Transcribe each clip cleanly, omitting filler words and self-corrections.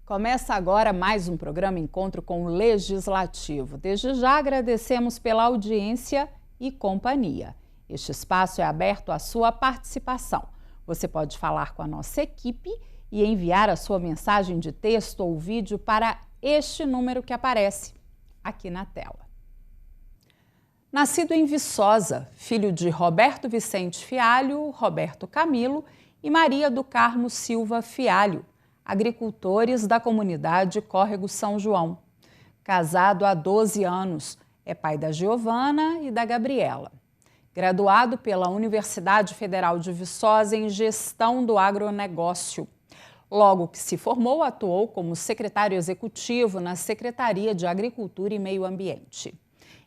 Começa agora mais um programa Encontro com o Legislativo. Desde já agradecemos pela audiência e companhia. Este espaço é aberto à sua participação. Você pode falar com a nossa equipe e enviar a sua mensagem de texto ou vídeo para este número que aparece aqui na tela. Nascido em Viçosa, filho de Roberto Vicente Fialho, Roberto Camilo e Maria do Carmo Silva Fialho, agricultores da comunidade Córrego São João. Casado há 12 anos, é pai da Giovana e da Gabriela. Graduado pela Universidade Federal de Viçosa em Gestão do Agronegócio. Logo que se formou, atuou como secretário executivo na Secretaria de Agricultura e Meio Ambiente.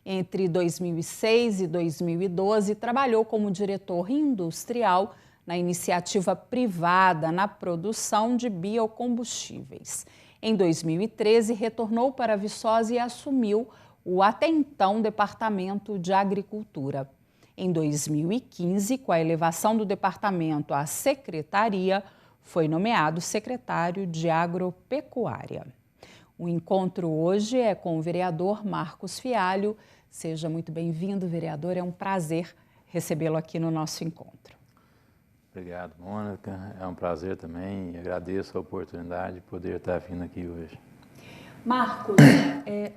Entre 2006 e 2012, trabalhou como diretor industrial na iniciativa privada na produção de biocombustíveis. Em 2013, retornou para Viçosa e assumiu o até então Departamento de Agricultura. Em 2015, com a elevação do departamento à secretaria, foi nomeado secretário de Agropecuária. O encontro hoje é com o vereador Marcos Fialho. Seja muito bem-vindo, vereador. É um prazer recebê-lo aqui no nosso encontro. Obrigado, Mônica. É um prazer também e agradeço a oportunidade de poder estar vindo aqui hoje. Marcos,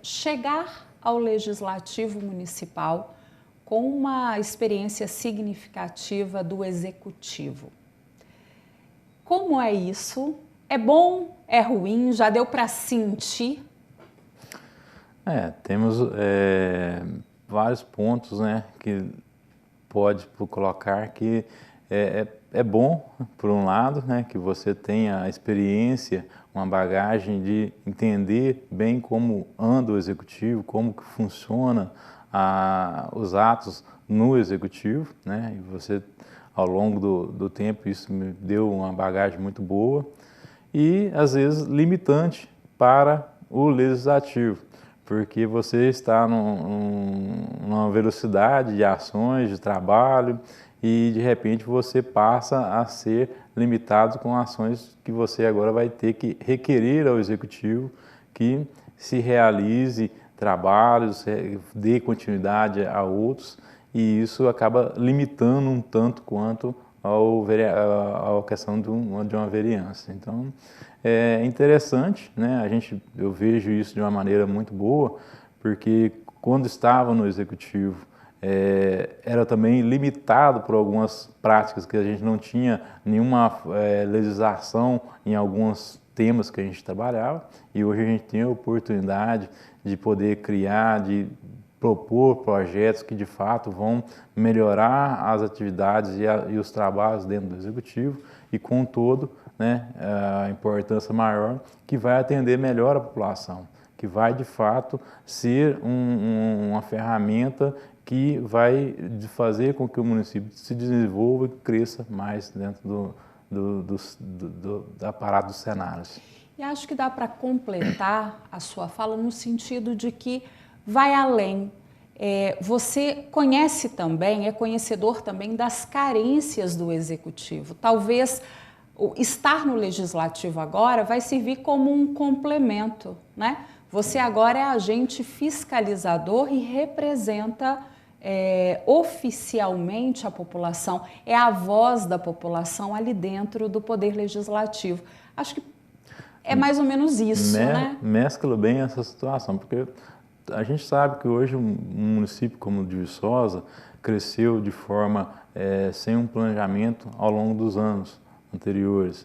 chegar ao Legislativo Municipal com uma experiência significativa do Executivo. Como é isso? É bom? É ruim? Já deu para sentir? Temos vários pontos, né, que pode colocar que é bom, por um lado, né, que você tenha a experiência, uma bagagem de entender bem como anda o Executivo, como que funciona os atos no Executivo, né, e você, ao longo do tempo, isso me deu uma bagagem muito boa e, às vezes, limitante para o Legislativo, porque você está numa velocidade de ações, de trabalho, e de repente você passa a ser limitado com ações que você agora vai ter que requerer ao Executivo que se realize trabalhos, dê continuidade a outros, e isso acaba limitando um tanto quanto a questão de uma vereança. Então, é interessante, né? Eu vejo isso de uma maneira muito boa, porque quando estava no Executivo, era também limitado por algumas práticas que a gente não tinha nenhuma legislação em alguns temas que a gente trabalhava, e hoje a gente tem a oportunidade de poder criar, de propor projetos que de fato vão melhorar as atividades e os trabalhos dentro do Executivo e com todo, né, a importância maior que vai atender melhor a população, que vai de fato ser uma ferramenta que vai fazer com que o município se desenvolva e cresça mais dentro do aparato dos cenários. E acho que dá para completar a sua fala no sentido de que vai além. Você conhece também, é conhecedor também das carências do Executivo. Talvez estar no Legislativo agora vai servir como um complemento, né? Você agora é agente fiscalizador e representa oficialmente a população, é a voz da população ali dentro do Poder Legislativo. Acho que é mais ou menos isso, né? Mescla bem essa situação, porque a gente sabe que hoje um município como o de Viçosa cresceu de forma sem um planejamento ao longo dos anos anteriores.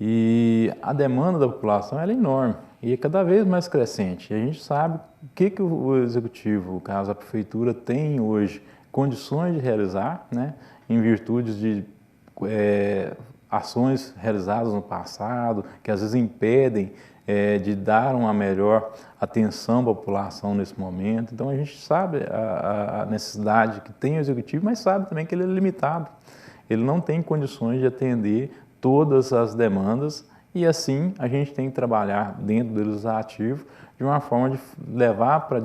E a demanda da população é enorme e é cada vez mais crescente. E a gente sabe o que o Executivo, no caso a Prefeitura, tem hoje condições de realizar, né, em virtude de ações realizadas no passado, que às vezes impedem de dar uma melhor atenção à população nesse momento. Então a gente sabe a necessidade que tem o Executivo, mas sabe também que ele é limitado. Ele não tem condições de atender todas as demandas e assim a gente tem que trabalhar dentro do Legislativo de uma forma de levar para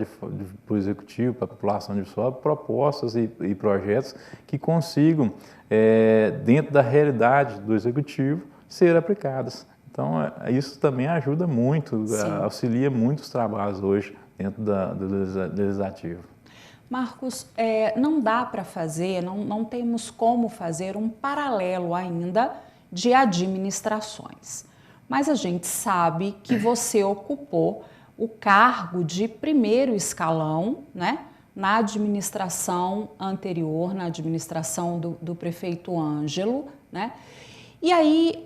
o Executivo, para a população de Viçosa, propostas e projetos que consigam, dentro da realidade do Executivo, ser aplicadas. Então, isso também ajuda muito, auxilia muito os trabalhos hoje dentro do Legislativo. Marcos, não dá para fazer, não temos como fazer um paralelo ainda de administrações. Mas a gente sabe que você ocupou o cargo de primeiro escalão, né, na administração anterior, na administração do prefeito Ângelo, né? E aí,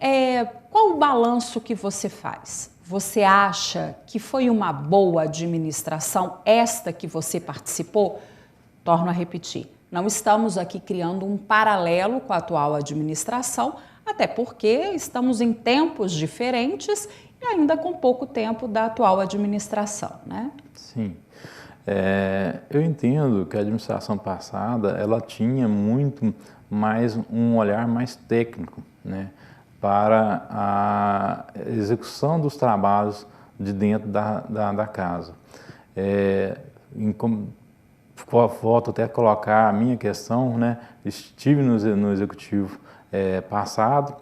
qual o balanço que você faz? Você acha que foi uma boa administração esta que você participou? Torno a repetir, não estamos aqui criando um paralelo com a atual administração, até porque estamos em tempos diferentes e ainda com pouco tempo da atual administração, né? Sim. Eu entendo que a administração passada, ela tinha muito mais um olhar mais técnico, né, para a execução dos trabalhos de dentro da casa. Volto até a colocar a minha questão, né, estive no executivo passado,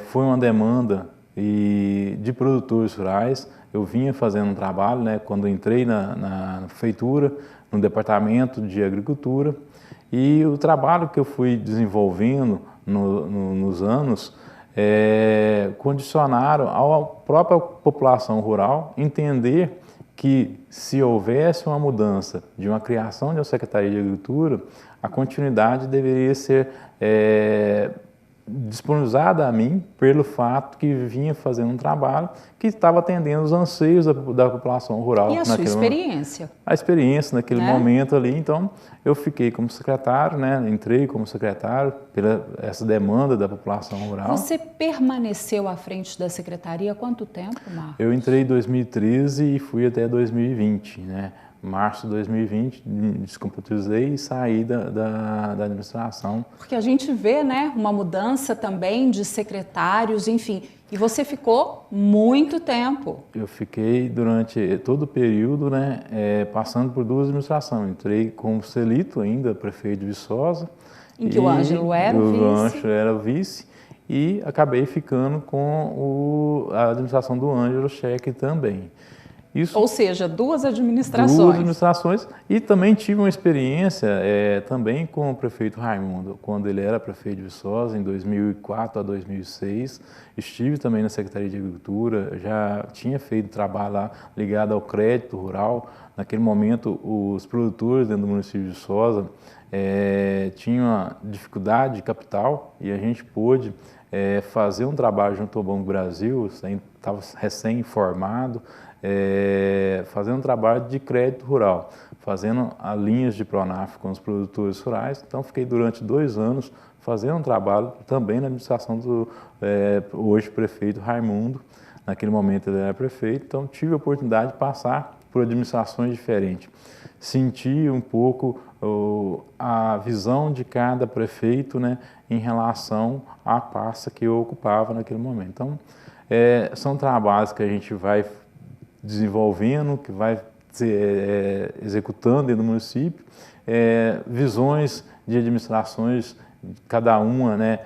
foi uma demanda de produtores rurais. Eu vinha fazendo um trabalho, né, quando entrei na prefeitura, no departamento de agricultura, e o trabalho que eu fui desenvolvendo nos anos condicionaram a própria população rural entender que se houvesse uma mudança de uma criação de uma Secretaria de Agricultura, a continuidade deveria ser disponibilizada a mim pelo fato que vinha fazendo um trabalho que estava atendendo os anseios da população rural. E a sua experiência? A experiência naquele momento ali, então eu fiquei como secretário, né? Entrei como secretário pela essa demanda da população rural. Você permaneceu à frente da secretaria há quanto tempo, Marcos? Eu entrei em 2013 e fui até 2020, né? Março de 2020, descomputizei e saí da administração. Porque a gente vê, né, uma mudança também de secretários, enfim, e você ficou muito tempo. Eu fiquei durante todo o período, né, passando por duas administrações. Entrei como Celito ainda, prefeito de Viçosa. Em que o Ângelo era o vice. O Ângelo era o vice. E acabei ficando com a administração do Ângelo Cheque também. Ou seja, duas administrações. Duas administrações. E também tive uma experiência também com o prefeito Raimundo, quando ele era prefeito de Viçosa, em 2004 a 2006. Estive também na Secretaria de Agricultura, já tinha feito trabalho lá ligado ao crédito rural. Naquele momento, os produtores dentro do município de Viçosa tinham uma dificuldade de capital e a gente pôde fazer um trabalho junto ao Banco do Brasil, estava recém-formado, fazendo um trabalho de crédito rural, fazendo linhas de Pronaf com os produtores rurais. Então, fiquei durante 2 anos fazendo um trabalho também na administração do hoje prefeito Raimundo. Naquele momento ele era prefeito, então tive a oportunidade de passar por administrações diferentes. Senti um pouco a visão de cada prefeito, né, em relação à pasta que eu ocupava naquele momento. Então, são trabalhos que a gente vai desenvolvendo, que vai executando dentro do município, visões de administrações, cada uma, né,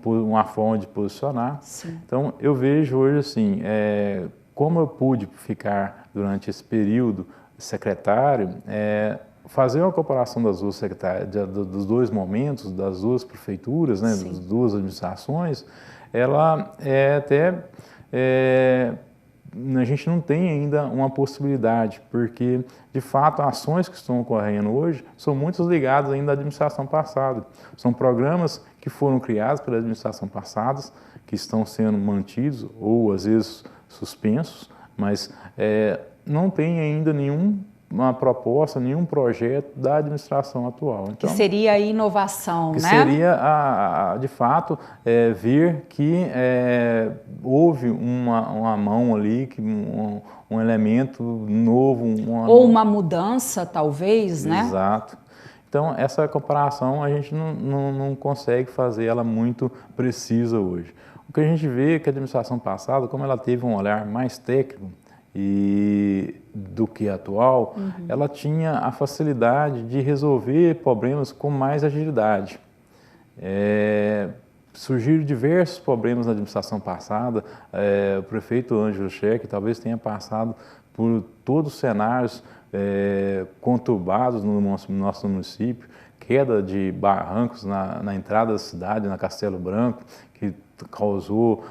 uma forma de posicionar. Sim. Então, eu vejo hoje assim, como eu pude ficar durante esse período secretário, fazer uma comparação das duas dos dois momentos, das duas prefeituras, né, das duas administrações, ela a gente não tem ainda uma possibilidade, porque, de fato, as ações que estão ocorrendo hoje são muito ligadas ainda à administração passada. São programas que foram criados pela administração passada, que estão sendo mantidos ou, às vezes, suspensos, mas não tem ainda nenhuma proposta, nenhum projeto da administração atual. Então, que seria a inovação, né? Que seria, de fato, ver que houve uma mão ali, um elemento novo. Ou uma mudança, talvez, né? Exato. Então, essa comparação a gente não consegue fazer ela muito precisa hoje. O que a gente vê é que a administração passada, como ela teve um olhar mais técnico do que a atual, ela tinha a facilidade de resolver problemas com mais agilidade. surgiram diversos problemas na administração passada. O prefeito Ângelo Cheque talvez tenha passado por todos os cenários conturbados no nosso município, queda de barrancos na entrada da cidade, na Castelo Branco, que causou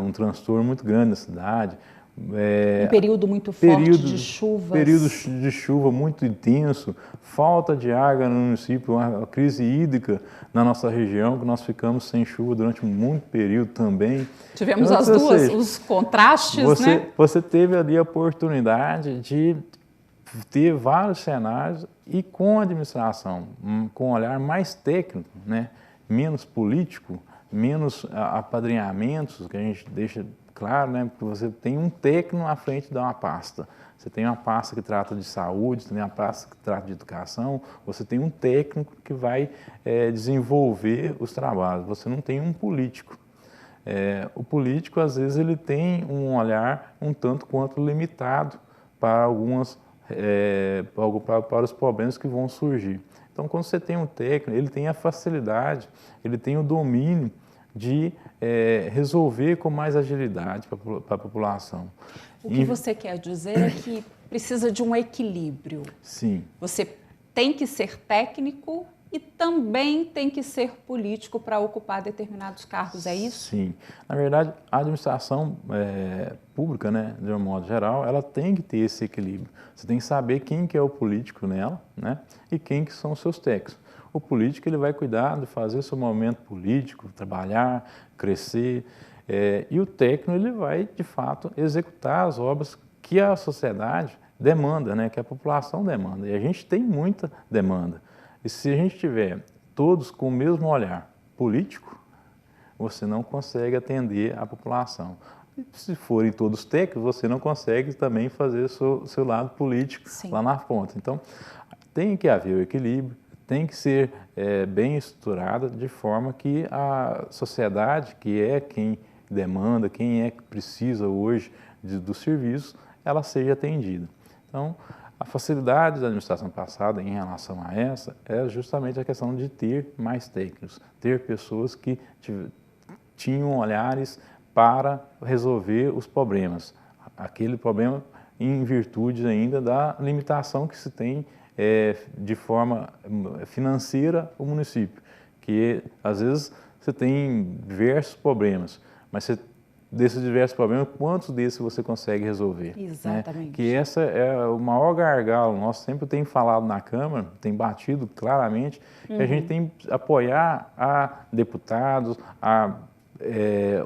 um transtorno muito grande na cidade. Um período muito forte de chuvas. Período de chuva muito intenso, falta de água no município, uma crise hídrica na nossa região, que nós ficamos sem chuva durante muito período também. Tivemos as duas, os contrastes, né? Você teve ali a oportunidade de ter vários cenários e com a administração, com um olhar mais técnico, né? Menos político, menos apadrinhamentos, que a gente deixa claro, né? Porque você tem um técnico à frente de uma pasta. Você tem uma pasta que trata de saúde, você tem uma pasta que trata de educação, você tem um técnico que vai desenvolver os trabalhos, você não tem um político. O político, às vezes, ele tem um olhar um tanto quanto limitado para para os problemas que vão surgir. Então, quando você tem um técnico, ele tem a facilidade, ele tem o domínio de resolver com mais agilidade para a população. O que você quer dizer é que precisa de um equilíbrio. Sim. Você tem que ser técnico e também tem que ser político para ocupar determinados cargos, é isso? Sim. Na verdade, a administração pública, né, de um modo geral, ela tem que ter esse equilíbrio. Você tem que saber quem que é o político nela, né, e quem que são os seus técnicos. O político, ele vai cuidar de fazer seu movimento político, trabalhar, crescer, e o técnico, ele vai, de fato, executar as obras que a sociedade demanda, né, que a população demanda. E a gente tem muita demanda. E se a gente tiver todos com o mesmo olhar político, você não consegue atender a população. E se forem todos técnicos, você não consegue também fazer o seu lado político Sim. lá na ponta. Então, tem que haver o equilíbrio, tem que ser bem estruturada de forma que a sociedade, que é quem demanda, quem é que precisa hoje do serviço, ela seja atendida. Então, a facilidade da administração passada em relação a essa é justamente a questão de ter mais técnicos, ter pessoas que tinham olhares para resolver os problemas. Aquele problema em virtude ainda da limitação que se tem de forma financeira o município, que às vezes você tem diversos problemas, mas desses diversos problemas, quantos desses você consegue resolver? Exatamente. Né? Que essa é o maior gargalo. Nós sempre temos falado na Câmara, tem batido claramente, que a gente tem que apoiar a deputados, a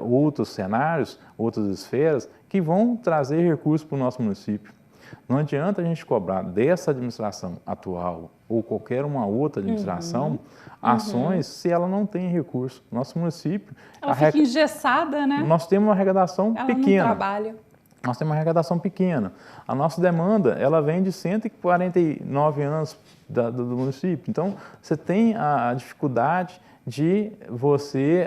outros cenários, outras esferas, que vão trazer recursos para o nosso município. Não adianta a gente cobrar dessa administração atual ou qualquer uma outra administração ações se ela não tem recurso. Nosso município... Ela fica engessada, né? Nós temos uma arrecadação pequena. Ela não trabalha. Nós temos uma arrecadação pequena. A nossa demanda, ela vem de 149 anos do município. Então, você tem a dificuldade de você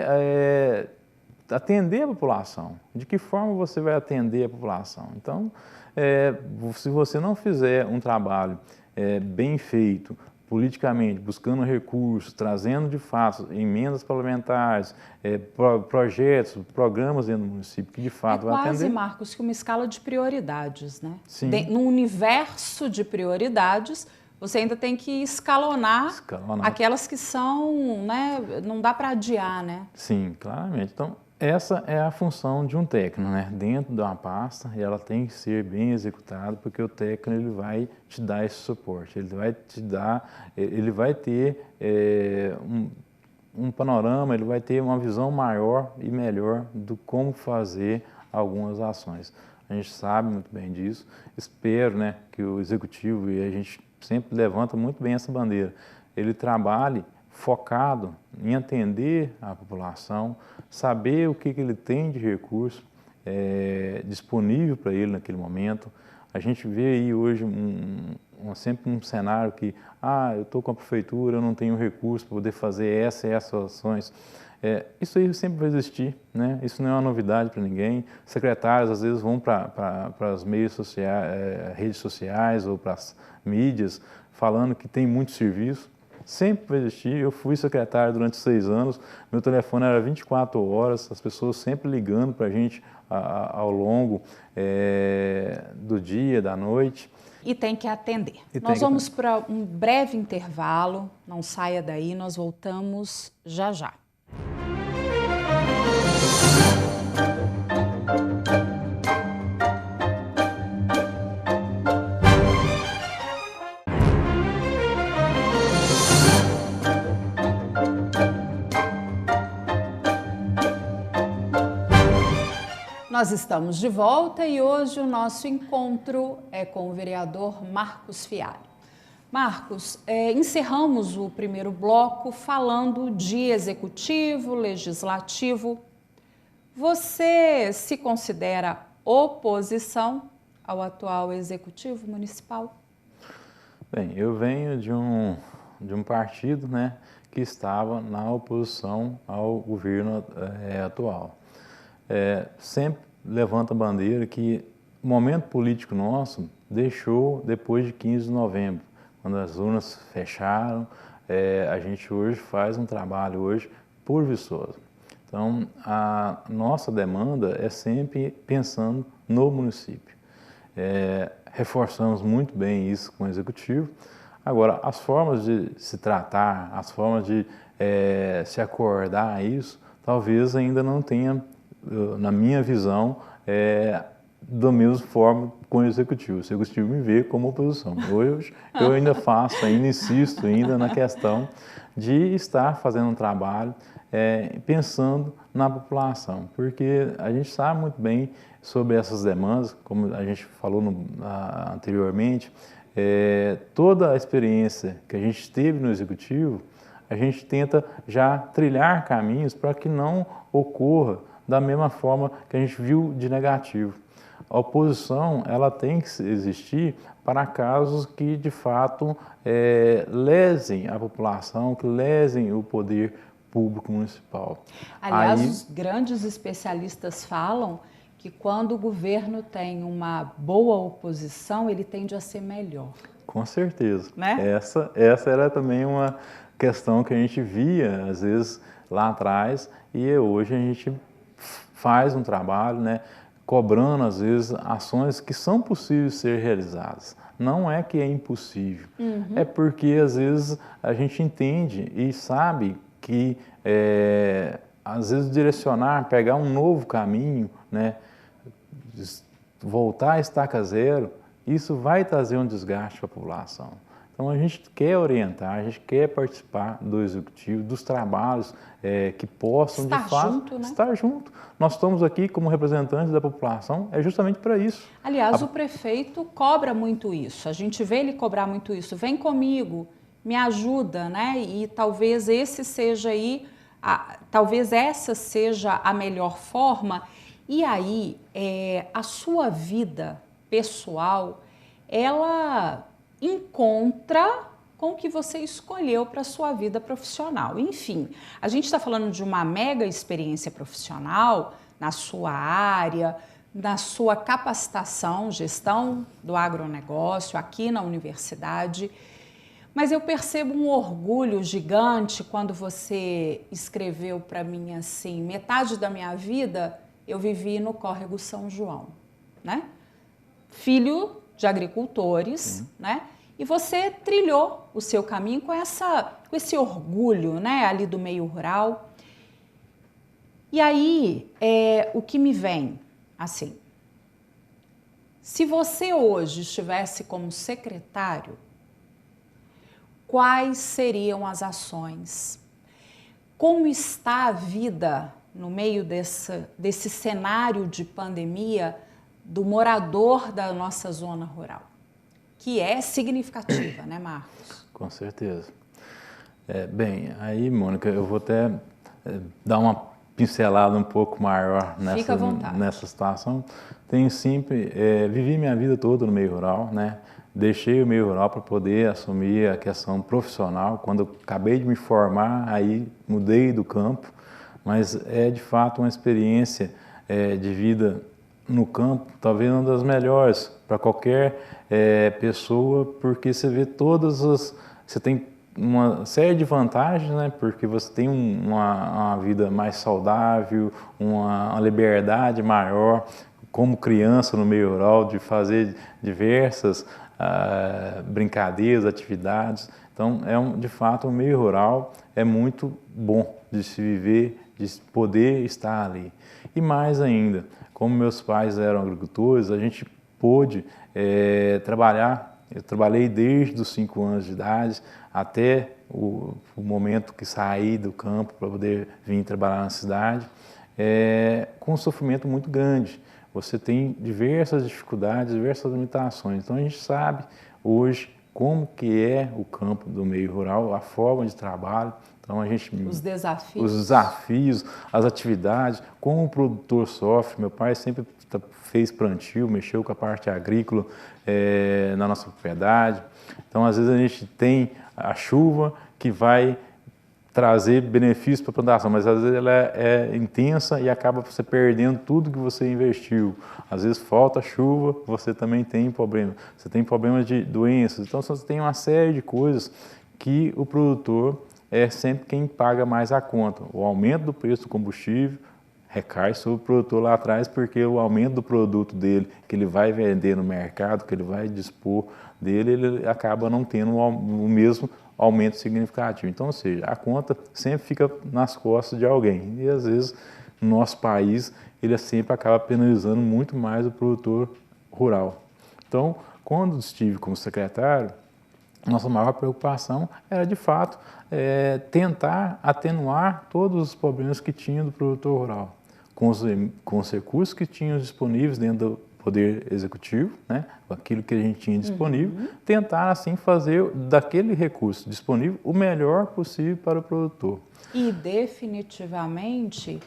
atender a população. De que forma você vai atender a população? Então, se você não fizer um trabalho bem feito, politicamente, buscando recursos, trazendo de fato emendas parlamentares, projetos, programas dentro do município que de fato vai atender. É quase, Marcos, que uma escala de prioridades, né? Sim. No universo de prioridades, você ainda tem que escalonar. Aquelas que são, né, não dá para adiar, né? Sim, claramente. Então, essa é a função de um técnico, né? Dentro de uma pasta, e ela tem que ser bem executada, porque o técnico ele vai te dar esse suporte, ele vai ter um panorama, ele vai ter uma visão maior e melhor do como fazer algumas ações. A gente sabe muito bem disso, espero, né, que o executivo, e a gente sempre levanta muito bem essa bandeira, ele trabalhe focado em atender a população, saber o que ele tem de recurso disponível para ele naquele momento. A gente vê aí hoje sempre um cenário que, eu estou com a prefeitura, eu não tenho recurso para poder fazer essas ações. Isso aí sempre vai existir, né? Isso não é uma novidade para ninguém. Secretários, às vezes, vão para as meios sociais, redes sociais ou para as mídias, falando que tem muito serviço. sempre vai existir. Eu fui secretário durante 6 anos, meu telefone era 24 horas, as pessoas sempre ligando para a gente ao longo do dia, da noite. E tem que atender. Nós vamos para um breve intervalo, não saia daí, nós voltamos já já. Nós estamos de volta e hoje o nosso encontro é com o vereador Marcos Fialho. Marcos, encerramos o primeiro bloco falando de executivo, legislativo. Você se considera oposição ao atual executivo municipal? Bem, eu venho de um partido, né, que estava na oposição ao governo atual. Sempre levanta a bandeira que o momento político nosso deixou depois de 15 de novembro, quando as urnas fecharam. A gente hoje faz um trabalho hoje por Viçosa. Então, a nossa demanda é sempre pensando no município. Reforçamos muito bem isso com o Executivo. Agora, as formas de se tratar, as formas de se acordar a isso, talvez ainda não tenha, na minha visão, da mesma forma com o Executivo. O Executivo me vê como oposição. Hoje eu ainda faço, ainda insisto ainda na questão de estar fazendo um trabalho pensando na população, porque a gente sabe muito bem sobre essas demandas, como a gente falou anteriormente, toda a experiência que a gente teve no Executivo, a gente tenta já trilhar caminhos para que não ocorra da mesma forma que a gente viu de negativo. A oposição, ela tem que existir para casos que, de fato, lesem a população, que lesem o poder público municipal. Aliás, os grandes especialistas falam que quando o governo tem uma boa oposição, ele tende a ser melhor. Com certeza. Né? Essa era também uma questão que a gente via, às vezes, lá atrás, e hoje a gente faz um trabalho, né, cobrando, às vezes, ações que são possíveis de ser realizadas. Não é que é impossível, é porque, às vezes, a gente entende e sabe que, às vezes, direcionar, pegar um novo caminho, né, voltar à estaca zero, isso vai trazer um desgaste para a população. Então, a gente quer orientar, a gente quer participar do Executivo, dos trabalhos que possam, de fato, estar junto. Nós estamos aqui como representantes da população, é justamente para isso. Aliás, o prefeito cobra muito isso, a gente vê ele cobrar muito isso. Vem comigo, me ajuda, né? E talvez talvez essa seja a melhor forma. E aí, a sua vida pessoal, ela encontra com o que você escolheu para a sua vida profissional. Enfim, a gente está falando de uma mega experiência profissional na sua área, na sua capacitação, gestão do agronegócio aqui na universidade. Mas eu percebo um orgulho gigante quando você escreveu para mim assim, metade da minha vida eu vivi no Córrego São João, né? Filho de agricultores, né? E você trilhou o seu caminho com esse orgulho, né, ali do meio rural. E aí, o que me vem, assim, se você hoje estivesse como secretário, quais seriam as ações? Como está a vida no meio desse cenário de pandemia do morador da nossa zona rural? Que é significativa, né, Marcos? Com certeza. Bem, aí, Mônica, eu vou até dar uma pincelada um pouco maior nessa situação. Tenho sempre, vivi minha vida toda no meio rural, né? Deixei o meio rural para poder assumir a questão profissional. Quando eu acabei de me formar, aí mudei do campo, mas é de fato uma experiência de vida no campo, talvez uma das melhores para qualquer pessoa, porque você vê você tem uma série de vantagens, né? Porque você tem uma vida mais saudável, uma liberdade maior, como criança no meio rural, de fazer diversas brincadeiras, atividades. Então, de fato, o meio rural é muito bom de se viver, de poder estar ali. E mais ainda, como meus pais eram agricultores, a gente pôde trabalhar. Eu trabalhei desde os 5 anos de idade até o momento que saí do campo para poder vir trabalhar na cidade, com um sofrimento muito grande. Você tem diversas dificuldades, diversas limitações. Então a gente sabe hoje como que é o campo do meio rural, a forma de trabalho. Então os desafios, as atividades, como o produtor sofre. Meu pai sempre fez plantio, mexeu com a parte agrícola na nossa propriedade. Então, às vezes a gente tem a chuva que vai trazer benefícios para a plantação, mas às vezes ela é intensa e acaba você perdendo tudo que você investiu. Às vezes falta chuva, você também tem problema. Você tem problemas de doenças. Então, você tem uma série de coisas que o produtor é sempre quem paga mais a conta. O aumento do preço do combustível recai sobre o produtor lá atrás, porque o aumento do produto dele, que ele vai vender no mercado, que ele vai dispor dele, ele acaba não tendo o mesmo aumento significativo. Então, ou seja, a conta sempre fica nas costas de alguém. E, às vezes, no nosso país, ele sempre acaba penalizando muito mais o produtor rural. Então, quando estive como secretário, nossa maior preocupação era, de fato, tentar atenuar todos os problemas que tinha do produtor rural, com os recursos que tinham disponíveis dentro do Poder Executivo, né, aquilo que a gente tinha disponível, tentar, assim, fazer daquele recurso disponível o melhor possível para o produtor. E, definitivamente,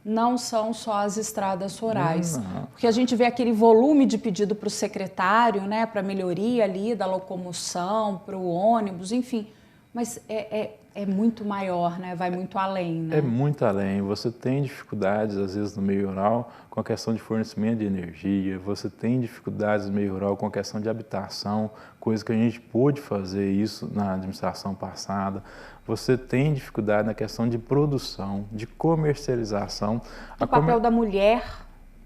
não são só as estradas rurais, porque a gente vê aquele volume de pedido para o secretário, né, para melhoria ali da locomoção, para o ônibus, enfim, mas é muito maior, né? Vai muito além, né? É muito além. Você tem dificuldades, às vezes, no meio rural com a questão de fornecimento de energia, você tem dificuldades no meio rural com a questão de habitação, coisa que a gente pôde fazer isso na administração passada. Você tem dificuldade na questão de produção, de comercialização. O papel da mulher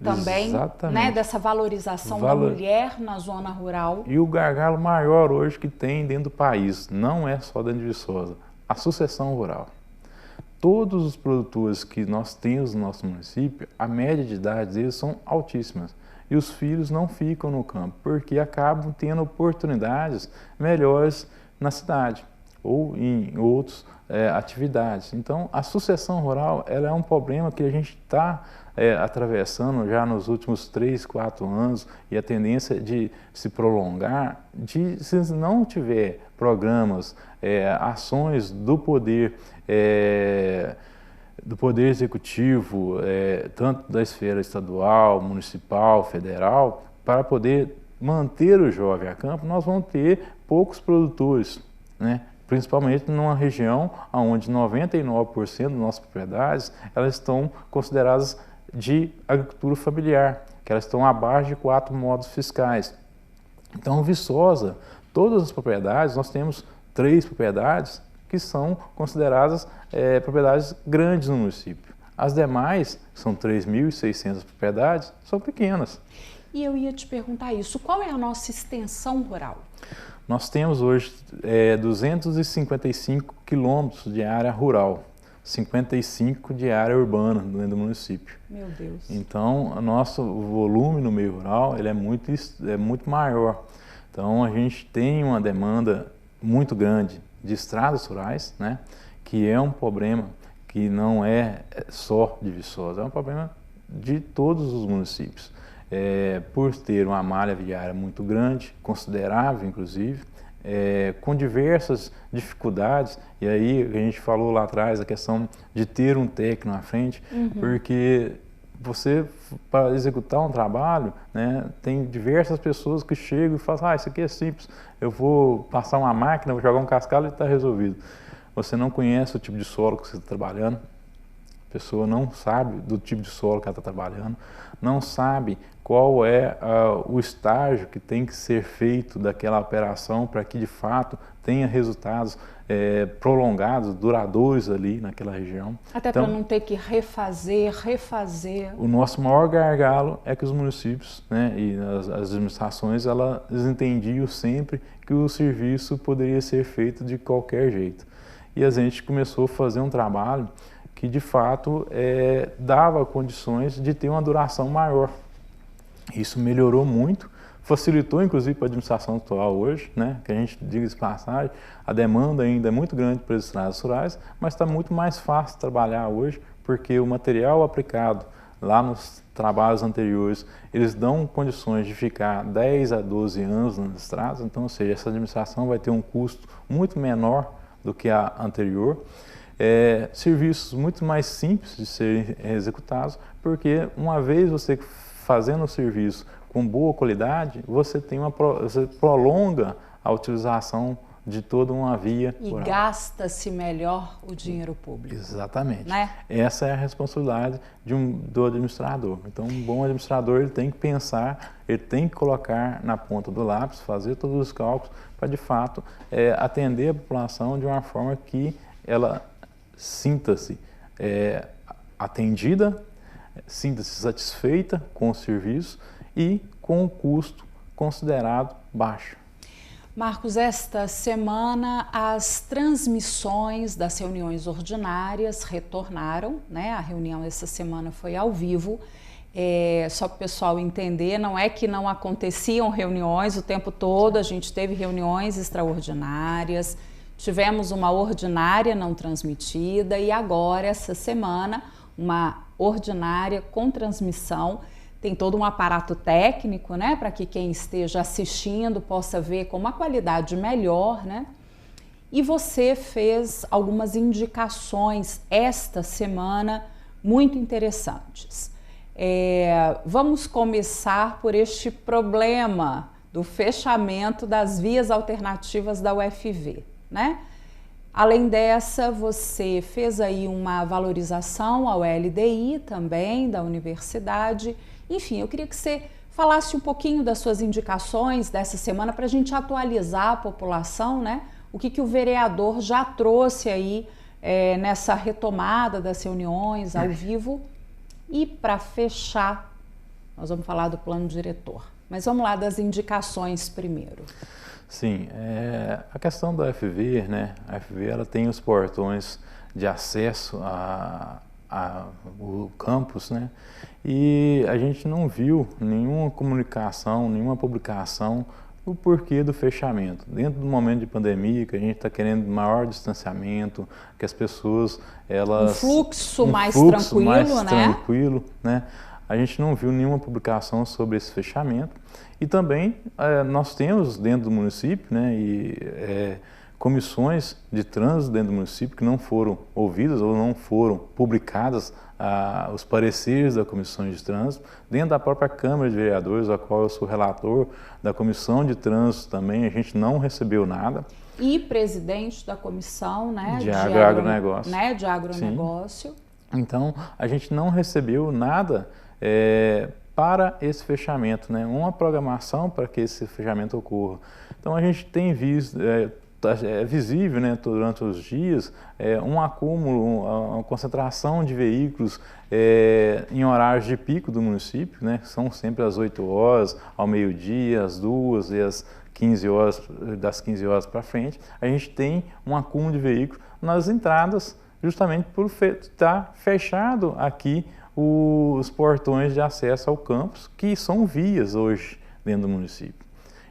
também, exatamente, né? Dessa valorização da mulher na zona rural. E o gargalo maior hoje que tem dentro do país, não é só dentro de Viçosa, a sucessão rural. Todos os produtores que nós temos no nosso município, a média de idade deles são altíssimas. E os filhos não ficam no campo, porque acabam tendo oportunidades melhores na cidade ou em outras atividades. Então, a sucessão rural ela é um problema que a gente está atravessando já nos últimos 3, 4 anos, e a tendência de se prolongar, se não tiver programas, ações do poder executivo, tanto da esfera estadual, municipal, federal, para poder manter o jovem a campo, nós vamos ter poucos produtores, né? Principalmente numa região onde 99% das nossas propriedades elas estão consideradas de agricultura familiar, que elas estão abaixo de 4 modos fiscais. Então, Viçosa, todas as propriedades, nós temos 3 propriedades que são consideradas propriedades grandes no município. As demais, são 3.600 propriedades, são pequenas. E eu ia te perguntar isso, qual é a nossa extensão rural? Nós temos hoje 255 quilômetros de área rural, 55 de área urbana dentro do município. Meu Deus. Então, o nosso volume no meio rural ele é muito maior. Então, a gente tem uma demanda muito grande de estradas rurais, né, que é um problema que não é só de Viçosa, é um problema de todos os municípios. Por ter uma malha viária muito grande, considerável inclusive, com diversas dificuldades, e aí a gente falou lá atrás a questão de ter um técnico na frente, porque você, para executar um trabalho, né, tem diversas pessoas que chegam e falam, isso aqui é simples, eu vou passar uma máquina, vou jogar um cascalho e está resolvido. Você não conhece o tipo de solo que você está trabalhando, a pessoa não sabe do tipo de solo que ela está trabalhando, não sabe qual é o estágio que tem que ser feito daquela operação para que, de fato, tenha resultados prolongados, duradouros ali naquela região. Até então, para não ter que refazer. O nosso maior gargalo é que os municípios, né, e as administrações, elas entendiam sempre que o serviço poderia ser feito de qualquer jeito. E a gente começou a fazer um trabalho que, de fato, dava condições de ter uma duração maior. Isso melhorou muito, facilitou, inclusive, para a administração atual hoje, né? Que a gente, diga de passagem, a demanda ainda é muito grande para as estradas rurais, mas está muito mais fácil trabalhar hoje, porque o material aplicado lá nos trabalhos anteriores, eles dão condições de ficar 10 a 12 anos nas estradas, então, ou seja, essa administração vai ter um custo muito menor do que a anterior. Serviços muito mais simples de serem executados, porque uma vez você fazendo o serviço com boa qualidade, você prolonga a utilização de toda uma via e rural. Gasta-se melhor o dinheiro público. Exatamente. Né? Essa é a responsabilidade do administrador. Então, um bom administrador, ele tem que pensar, ele tem que colocar na ponta do lápis, fazer todos os cálculos para, de fato, atender a população de uma forma que ela sinta-se atendida, sinta-se satisfeita com o serviço e com um custo considerado baixo. Marcos, esta semana as transmissões das reuniões ordinárias retornaram, né? A reunião essa semana foi ao vivo. Só para o pessoal entender, não é que não aconteciam reuniões o tempo todo, a gente teve reuniões extraordinárias, tivemos uma ordinária não transmitida e agora, essa semana, uma ordinária com transmissão. Tem todo um aparato técnico, né, para que quem esteja assistindo possa ver com uma qualidade melhor, né? E você fez algumas indicações esta semana muito interessantes. Vamos começar por este problema do fechamento das vias alternativas da UFV, né? Além dessa, você fez aí uma valorização ao LDI também da universidade. Enfim, eu queria que você falasse um pouquinho das suas indicações dessa semana para a gente atualizar a população, né? O que o vereador já trouxe aí nessa retomada das reuniões ao vivo. E para fechar, nós vamos falar do plano diretor. Mas vamos lá das indicações primeiro. Sim, a questão da UFV, né? A UFV, ela tem os portões de acesso ao campus, né? E a gente não viu nenhuma comunicação, nenhuma publicação do porquê do fechamento. Dentro do momento de pandemia, que a gente está querendo maior distanciamento, que as pessoas, elas... Um fluxo mais tranquilo, né? A gente não viu nenhuma publicação sobre esse fechamento. E também nós temos dentro do município, né, comissões de trânsito dentro do município que não foram ouvidas ou não foram publicadas os pareceres da comissão de trânsito. Dentro da própria Câmara de Vereadores, a qual eu sou relator da comissão de trânsito também, a gente não recebeu nada. E presidente da comissão, né, de agronegócio. Né, de agronegócio. Sim. Então, a gente não recebeu nada para esse fechamento, né? Uma programação para que esse fechamento ocorra. Então, a gente tem visto, é visível, né, durante os dias, um acúmulo, uma concentração de veículos em horários de pico do município, né? São sempre às 8 horas, ao meio-dia, às 2 e às 15 horas, das 15 horas para frente. A gente tem um acúmulo de veículos nas entradas, justamente por estar fechado aqui os portões de acesso ao campus, que são vias hoje dentro do município.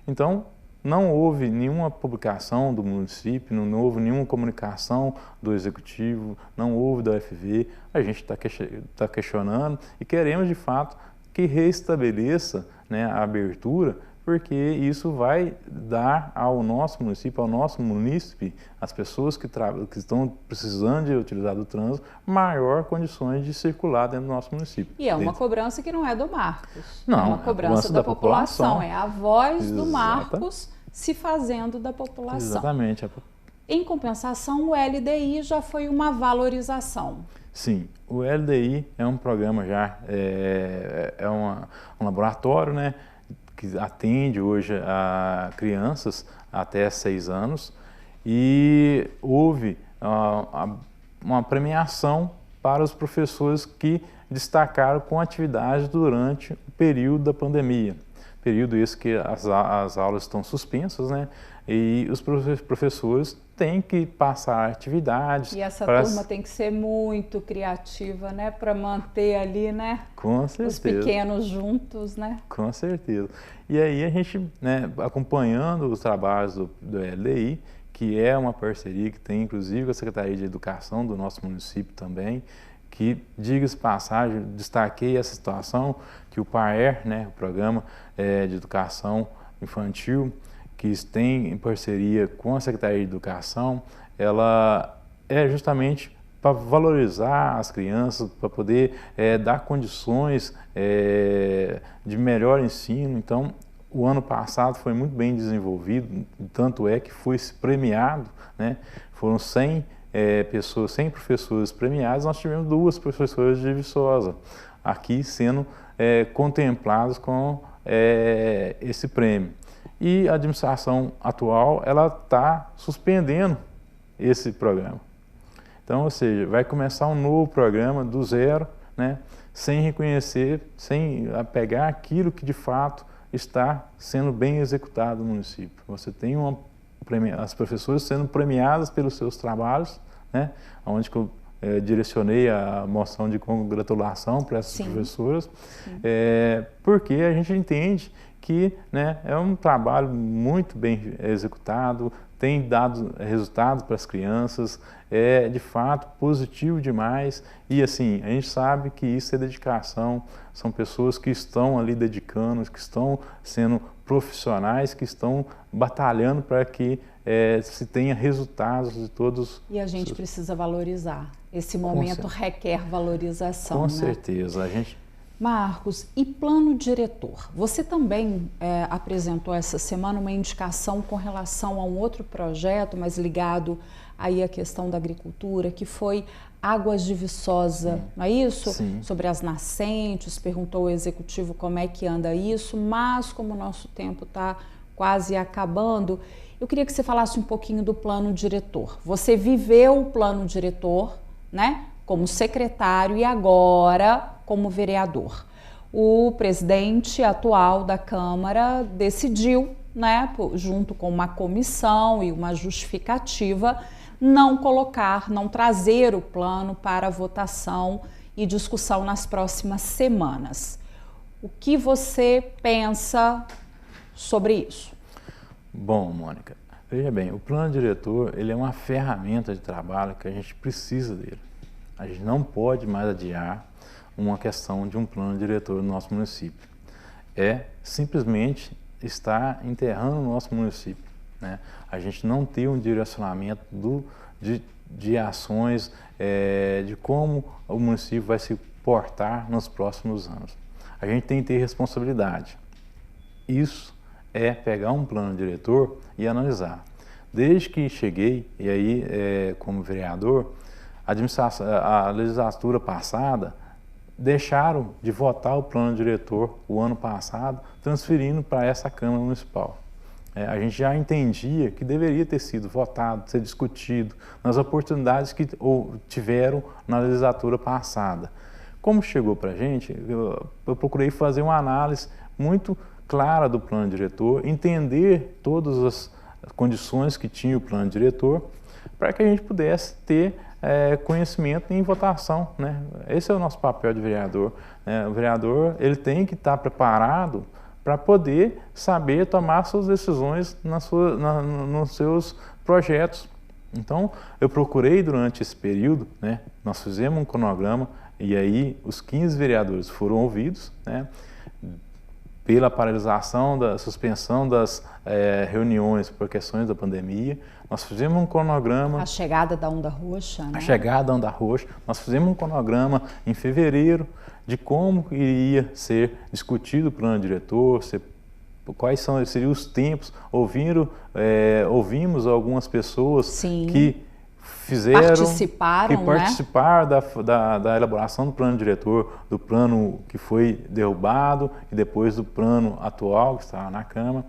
Então, não houve nenhuma publicação do município, não houve nenhuma comunicação do executivo, não houve da UFV. A gente está questionando e queremos, de fato, que reestabeleça, né, a abertura, porque isso vai dar ao nosso município, ao nosso munícipe, as pessoas que estão precisando de utilizar do trânsito, maior condições de circular dentro do nosso município. E é uma cobrança que não é do Marcos. Não, é uma cobrança da população. É a voz do Marcos se fazendo da população. Exatamente. Em compensação, o LDI já foi uma valorização. Sim, o LDI é um programa já, um laboratório, né, que atende hoje a crianças até 6 anos e houve uma premiação para os professores que destacaram com atividades durante o período da pandemia. Período esse que as aulas estão suspensas, né? E os professores têm que passar atividades. E essa turma tem que ser muito criativa, né? Para manter ali, né? Com certeza. Os pequenos juntos, né? Com certeza. E aí a gente, né, acompanhando os trabalhos do LDI, que é uma parceria que tem inclusive com a Secretaria de Educação do nosso município também, que, diga-se de passagem, destaquei essa situação, que o PAER, né, o Programa de Educação Infantil, que tem em parceria com a Secretaria de Educação, ela é justamente para valorizar as crianças, para poder dar condições de melhor ensino. Então, o ano passado foi muito bem desenvolvido, tanto é que foi premiado, né? Foram 100 professores premiados, nós tivemos 2 professoras de Viçosa aqui sendo contemplados com esse prêmio. E a administração atual, ela está suspendendo esse programa. Então, ou seja, vai começar um novo programa do zero, né, sem reconhecer, sem pegar aquilo que de fato está sendo bem executado no município. Você tem as professoras sendo premiadas pelos seus trabalhos, né, onde eu direcionei a moção de congratulação para essas professoras, porque a gente entende que, né, é um trabalho muito bem executado, tem dado resultado para as crianças, é de fato positivo demais e assim, a gente sabe que isso é dedicação, são pessoas que estão ali dedicando, que estão sendo profissionais, que estão batalhando para que se tenha resultados de todos. E a gente precisa valorizar, esse momento requer valorização. Com né? certeza, a gente... Marcos, e plano diretor? Você também apresentou essa semana uma indicação com relação a um outro projeto, mas ligado aí à questão da agricultura, que foi Águas de Viçosa, não é isso? Sim. Sobre as nascentes, perguntou ao executivo como é que anda isso, mas como o nosso tempo está quase acabando, eu queria que você falasse um pouquinho do plano diretor. Você viveu o plano diretor, né, como secretário e agora como vereador. O presidente atual da Câmara decidiu, né, junto com uma comissão e uma justificativa, não trazer o plano para votação e discussão nas próximas semanas. O que você pensa sobre isso? Bom, Mônica, veja bem, o plano diretor, ele é uma ferramenta de trabalho que a gente precisa dele. A gente não pode mais adiar uma questão de um plano diretor no nosso município. É simplesmente estar enterrando o nosso município, né? A gente não tem um direcionamento de ações, de como o município vai se portar nos próximos anos. A gente tem que ter responsabilidade. Isso é pegar um plano diretor e analisar. Desde que cheguei, e aí como vereador, a legislatura passada deixaram de votar o plano diretor o ano passado, transferindo para essa Câmara Municipal. A gente já entendia que deveria ter sido votado, ser discutido nas oportunidades que tiveram na legislatura passada. Como chegou para a gente, eu procurei fazer uma análise muito clara do plano diretor, entender todas as condições que tinha o plano diretor, para que a gente pudesse ter conhecimento em votação, né? Esse é o nosso papel de vereador, né? O vereador, ele tem que estar preparado para poder saber tomar suas decisões nos seus projetos. Então, eu procurei durante esse período, né? Nós fizemos um cronograma e aí os 15 vereadores foram ouvidos, né? Pela paralisação, da suspensão das reuniões por questões da pandemia. Nós fizemos um cronograma... A chegada da onda roxa, né? A chegada da onda roxa. Nós fizemos um cronograma em fevereiro de como iria ser discutido o plano diretor, quais seriam os tempos. Ouvimos algumas pessoas Sim. que participaram da elaboração do plano diretor, do plano que foi derrubado e depois do plano atual que está na Câmara.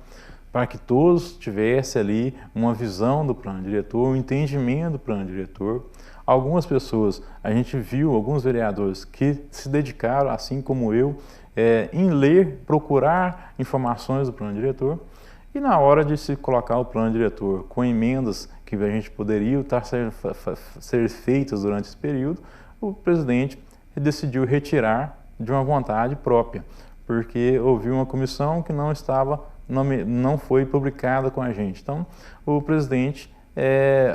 para que todos tivessem ali uma visão do plano diretor, um entendimento do plano diretor. Algumas pessoas, a gente viu alguns vereadores que se dedicaram, assim como eu, em ler, procurar informações do plano diretor, e na hora de se colocar o plano diretor com emendas que a gente poderia estar ser feitas durante esse período, o presidente decidiu retirar de uma vontade própria, porque houve uma comissão que não foi publicada com a gente. Então, o presidente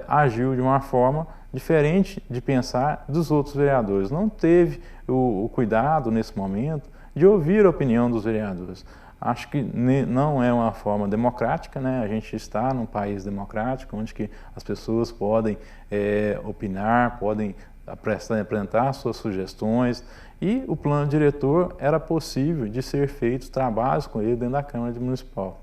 agiu de uma forma diferente de pensar dos outros vereadores. Não teve o cuidado, nesse momento, de ouvir a opinião dos vereadores. Acho que não é uma forma democrática, né? A gente está num país democrático, onde que as pessoas podem opinar, podem apresentar suas sugestões, e o plano diretor era possível de ser feitos trabalhos com ele dentro da Câmara Municipal.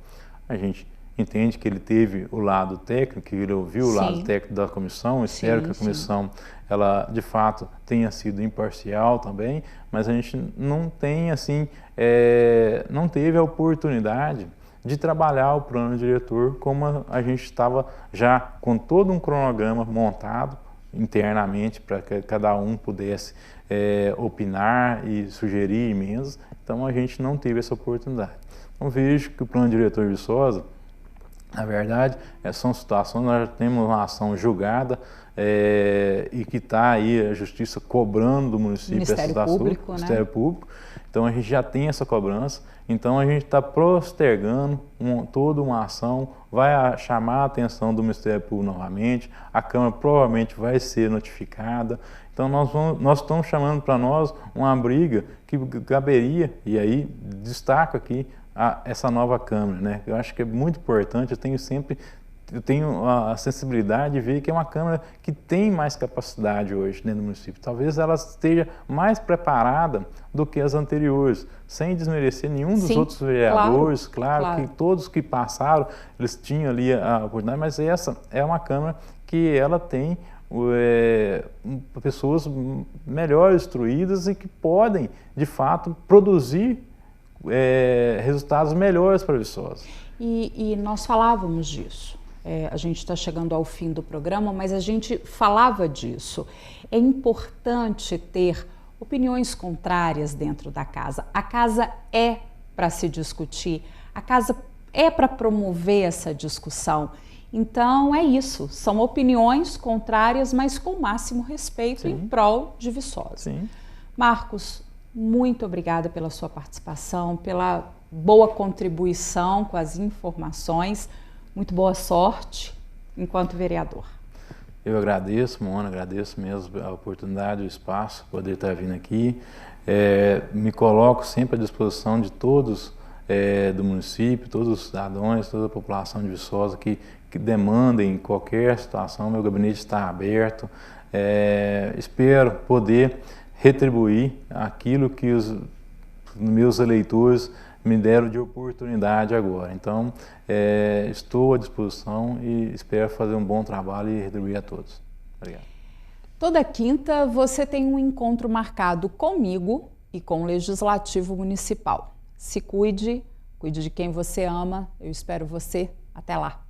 A gente entende que ele teve o lado técnico, que ele ouviu o lado técnico da comissão, espero que a comissão, ela de fato tenha sido imparcial também, mas a gente não tem assim, não teve a oportunidade de trabalhar o plano diretor como a gente estava já com todo um cronograma montado internamente para que cada um pudesse opinar e sugerir emendas. Então a gente não teve essa oportunidade. Então vejo que o plano diretor de Viçosa, na verdade, são situações, nós já temos uma ação julgada e que está aí a Justiça cobrando do município Ministério Público, né? Ministério Público. Então a gente já tem essa cobrança, então a gente está postergando toda uma ação, vai chamar a atenção do Ministério Público novamente, a Câmara provavelmente vai ser notificada. Então nós estamos chamando para nós uma briga que caberia, e aí destaco aqui essa nova Câmara, né? Eu acho que é muito importante, eu tenho a sensibilidade de ver que é uma Câmara que tem mais capacidade hoje dentro do município. Talvez ela esteja mais preparada do que as anteriores, sem desmerecer nenhum dos outros vereadores. Claro que todos que passaram, eles tinham ali a oportunidade, mas essa é uma Câmara que ela tem pessoas melhor instruídas e que podem, de fato, produzir resultados melhores para Viçosa. E nós falávamos disso. A gente está chegando ao fim do programa, mas a gente falava disso. É importante ter opiniões contrárias dentro da casa. A casa é para se discutir, a casa é para promover essa discussão. Então é isso, são opiniões contrárias, mas com o máximo respeito em prol de Viçosa. Sim. Marcos, muito obrigada pela sua participação, pela boa contribuição com as informações. Muito boa sorte enquanto vereador. Eu agradeço, Mona, agradeço mesmo a oportunidade, o espaço, poder estar vindo aqui. Me coloco sempre à disposição de todos do município, todos os cidadãos, toda a população de Viçosa que demandem qualquer situação. Meu gabinete está aberto. Espero poder retribuir aquilo que os meus eleitores me deram de oportunidade agora. Então, estou à disposição e espero fazer um bom trabalho e retribuir a todos. Obrigado. Toda quinta você tem um encontro marcado comigo e com o Legislativo Municipal. Se cuide, cuide de quem você ama. Eu espero você. Até lá.